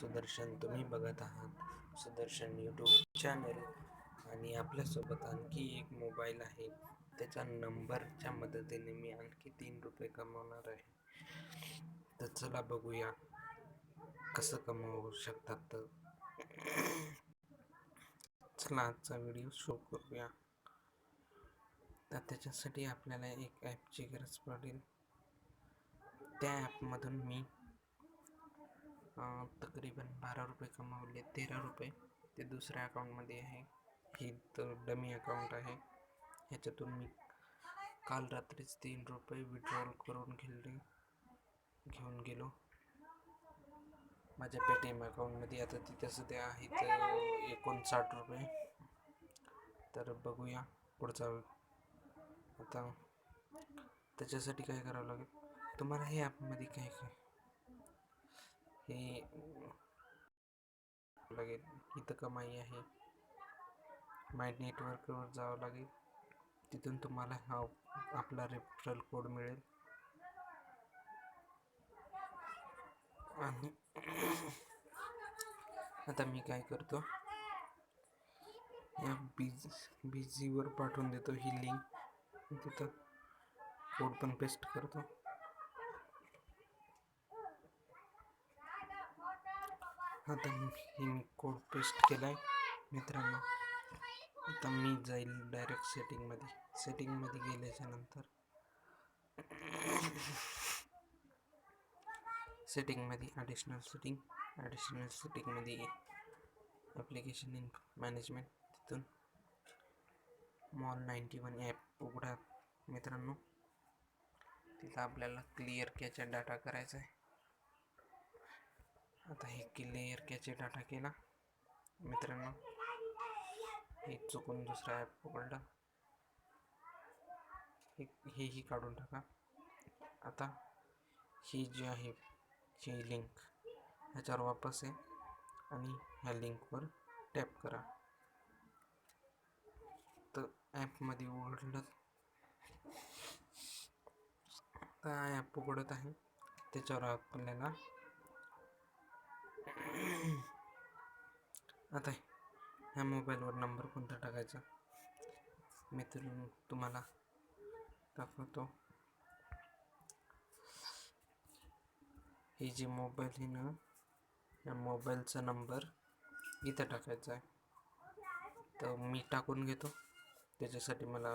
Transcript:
सुदर्शन. तुम्ही बघत आहात सुदर्शन यूट्यूब चॅनल. आणि आपल्यासोबत आणखी एक मोबाईल आहे. त्याच्या नंबरच्या मदतीने मी आणखी 3 रुपये कमवणार आहे. तर चला बघूया कसं कमवू शकतात. तर चला आजचा व्हिडिओ शो करूया. तर त्याच्यासाठी आपल्याला एक ॲपची गरज पडेल. त्या ॲपमधून मी तकरीबन 12 रुपये कमावले. 13 रुपये ते दुसऱ्या अकाउंटमध्ये आहे. ही तर डमी अकाउंट आहे. ह्याच्यातून मी काल रात्रीच 3 रुपये विड्रॉल करून घेऊन गेलो माझ्या पेटीएम अकाउंटमध्ये. आता तिथे सध्या आहेत 59 रुपये. तर बघूया पुढचा. आता त्याच्यासाठी काय करावं लागेल तुम्हाला. हे ॲपमध्ये काय हे लागेल. इथं कमाई आहे. माय नेटवर्कवर जावं लागेल. तिथून तुम्हाला हा आपला रेफरल कोड मिळेल. आणि आता मी काय करतो, या बिझीवर पाठवून देतो ही लिंक. तिथं कोड पण पेस्ट करतो. आता मी कोड पेस्ट केलाय मित्रांनो. आता मी जाईल डायरेक्ट सेटिंगमध्ये गेल्याच्या नंतर सेटिंगमध्ये ॲडिशनल सेटिंगमध्ये ॲप्लिकेशन मॅनेजमेंट, तिथून मॉल 91 ॲप उघडा मित्रांनो. तिथं आपल्याला क्लिअर कॅचे डाटा करायचा आहे. आता हे क्लिअर कॅचे डाटा केला मित्रांनो. हे चुकून दुसरा ॲप उघडला. हेही काढून टाका. आता ही जी आहे ही लिंक ह्याच्यावर वापस आहे आणि ह्या लिंकवर टॅप करा. तर ॲपमध्ये उघडलं. आता ॲप उघडत आहे. त्याच्यावर आपल्याला आता ह्या मोबाईलवर नंबर कोणता टाकायचा मी तुम्हाला दाखवतो. ही जी मोबाईल आहे ना, या मोबाईलचा नंबर इथं टाकायचा आहे. तर मी टाकून घेतो. त्याच्यासाठी मला